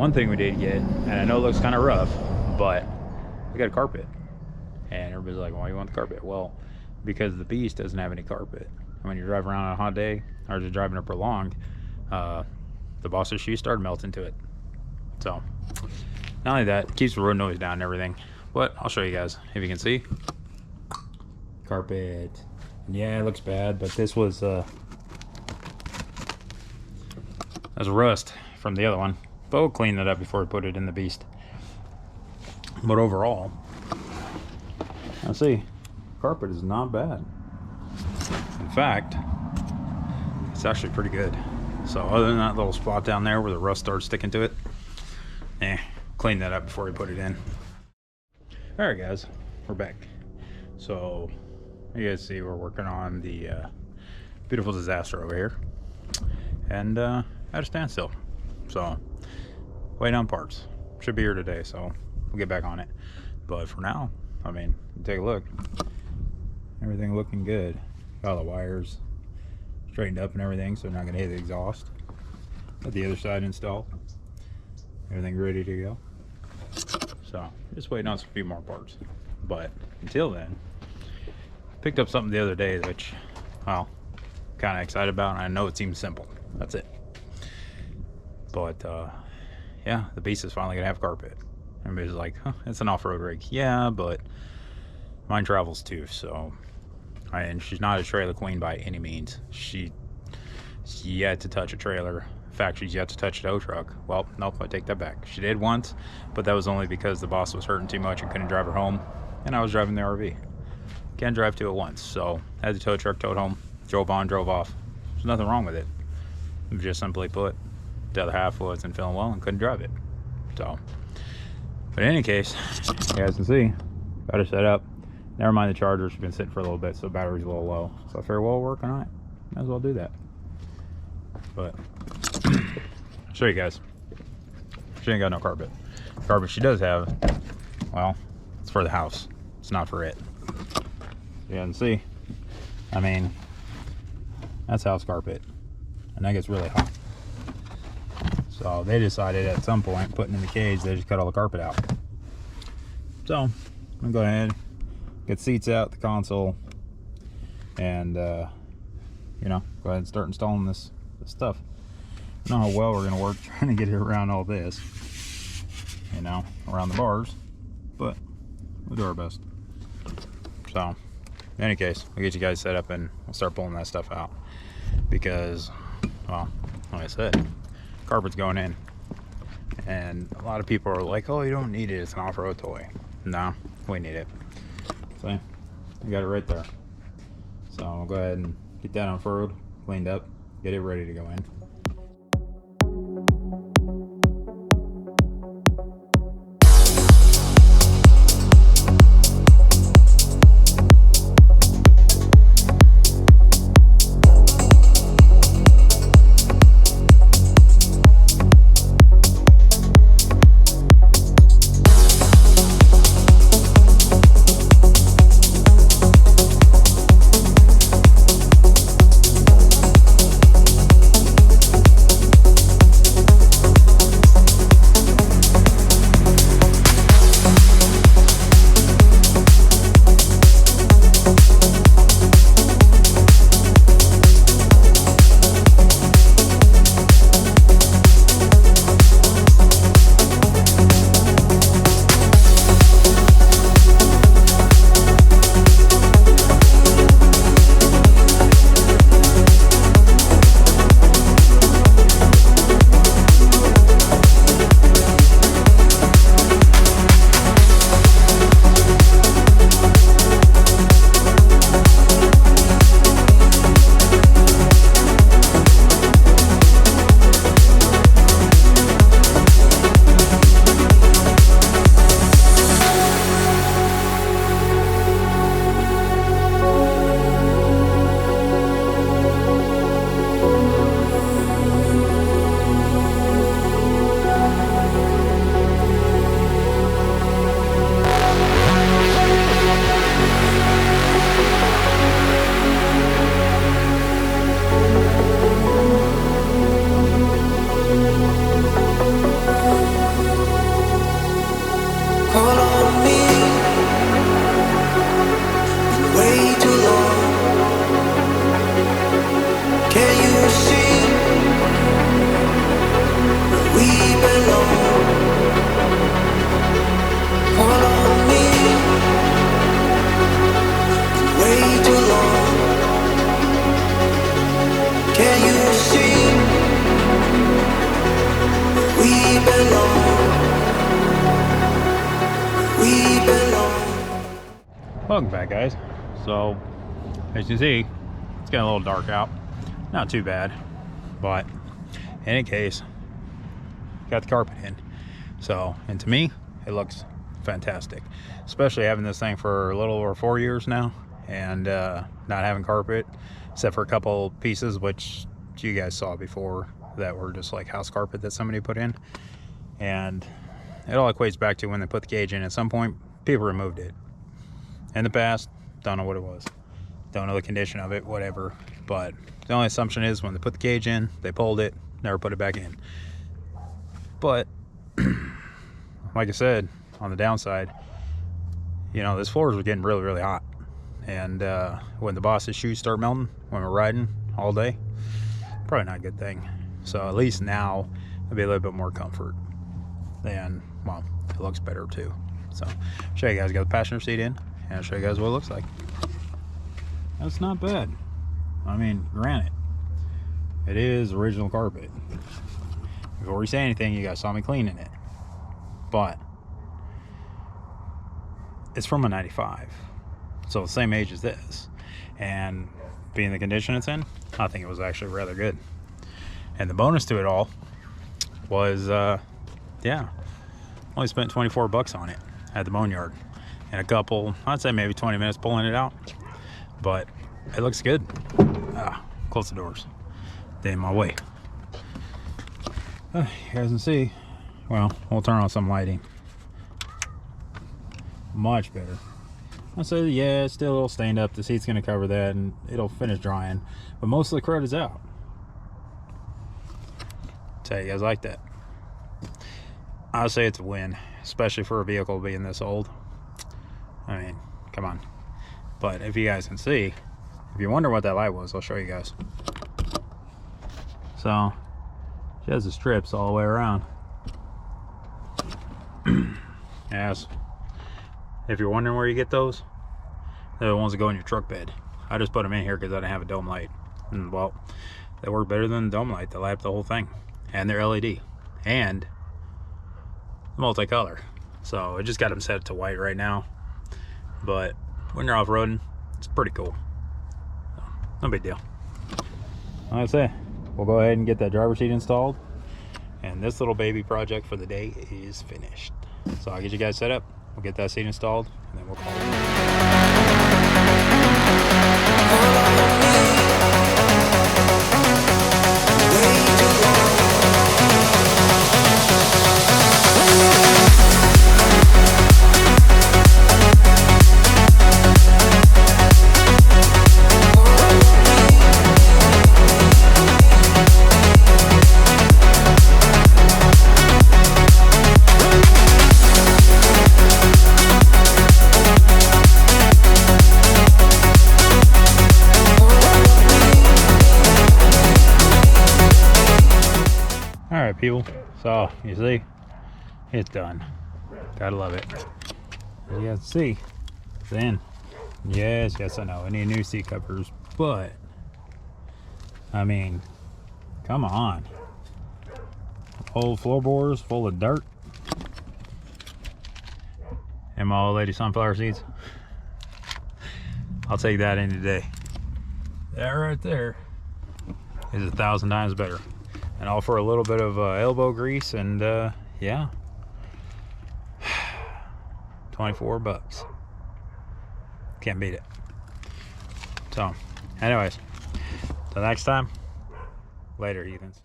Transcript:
one thing we did get, and I know it looks kind of rough, but we got a carpet. And everybody's like, why do you want the carpet? Well, because the Beast doesn't have any carpet. And when you're driving around on a hot day, or just driving it prolonged, the boss's shoes started melting to it. So, not only that, it keeps the road noise down and everything. But I'll show you guys, if you can see. Carpet. And yeah, it looks bad, but this was that's rust from the other one. But we'll clean that up before we put it in the Beast. But overall, I see, carpet is not bad. In fact, it's actually pretty good. So other than that little spot down there where the rust starts sticking to it, clean that up before we put it in. All right, guys, we're back. So you guys see we're working on the beautiful disaster over here, and at a standstill. So waiting on parts. Should be here today, so we'll get back on it. But for now, I mean, take a look. Everything looking good. Got all the wires straightened up and everything, so they're not gonna hit the exhaust. Got the other side installed. Everything ready to go. So just waiting on some few more parts. But until then, picked up something the other day which, well, kind of excited about, and I know it seems simple. That's it. But yeah, the Beast is finally gonna have carpet. Everybody's like, huh, it's an off-road rig. Yeah, but mine travels too, so. And she's not a trailer queen by any means. She's yet to touch a trailer. In fact, she's yet to touch a tow truck. Well, nope, I take that back. She did once, but that was only because the boss was hurting too much and couldn't drive her home, and I was driving the RV. Can't drive to it once, so had the tow truck towed home, drove on, drove off. There's nothing wrong with it. It was just simply put, the other half wasn't feeling well and couldn't drive it. So, but in any case, you guys can see, got her set up. Never mind the charger's been sitting for a little bit, so the battery's a little low. So I figured, well, working on it, might as well do that. But I'll show you guys. She ain't got no carpet. The carpet she does have, well, it's for the house. It's not for it. You can see, I mean, that's house carpet, and that gets really hot. So they decided at some point, putting in the cage, they just cut all the carpet out. So I'm gonna go ahead, get seats out, the console, and you know, go ahead and start installing this stuff. I don't know how well we're gonna work trying to get it around all this, you know, around the bars, but we'll do our best. So in any case, we'll get you guys set up and we'll start pulling that stuff out, because, well, like I said, carpet's going in, and a lot of people are like, oh, you don't need it, it's an off-road toy. No, we need it. See, we got it right there. So I'll go ahead and get that unfurled, cleaned up, get it ready to go in. We belong. We belong. Welcome back, guys. So, as you see, it's getting a little dark out. Not too bad, but in any case, got the carpet in. So, and to me, it looks fantastic, especially having this thing for a little over 4 years now, and not having carpet except for a couple pieces which you guys saw before that were just like house carpet that somebody put in. And it all equates back to when they put the cage in. At some point, people removed it in the past. Don't know what it was, don't know the condition of it, whatever, but the only assumption is when they put the cage in, they pulled it, never put it back in. But like I said, on the downside, you know, this floor is getting really, really hot. And when the boss's shoes start melting when we're riding all day, probably not a good thing. So at least now it'll be a little bit more comfort. And, well, it looks better too. So I'll show you guys, got the passenger seat in, and I'll show you guys what it looks like. That's not bad. I mean, granted, it is original carpet. Before we say anything, you guys saw me cleaning it. But it's from a 95. So the same age as this. And being the condition it's in, I think it was actually rather good. And the bonus to it all was, yeah, only spent 24 bucks on it at the boneyard. And a couple, I'd say maybe 20 minutes pulling it out. But it looks good. Close the doors. They're in my way. You guys can see, well, we'll turn on some lighting. Much better. I say, yeah, it's still a little stained up. The seat's gonna cover that and it'll finish drying, but most of the crud is out. Tell you guys like that. I would say it's a win, especially for a vehicle being this old. I mean, come on. But if you guys can see, if you wonder what that light was, I'll show you guys. So she has the strips all the way around. Yes. If you're wondering where you get those, they're the ones that go in your truck bed. I just put them in here because I didn't have a dome light. And, well, they work better than the dome light. They light up the whole thing. And they're LED. And multicolor. So I just got them set to white right now. But when you're off-roading, it's pretty cool. So, no big deal. Like I say, we'll go ahead and get that driver's seat installed. And this little baby project for the day is finished. So I'll get you guys set up. We'll get that seat installed, and then we'll call people. So you see, it's done. Gotta love it. As you guys see, then yes, I know I need new seat covers, but I mean, come on, old floorboards full of dirt, and my old lady sunflower seeds. I'll take that any day. That right there is 1,000 times better. And all for a little bit of elbow grease, and yeah, 24 bucks. Can't beat it. So anyways, till next time, later heathens.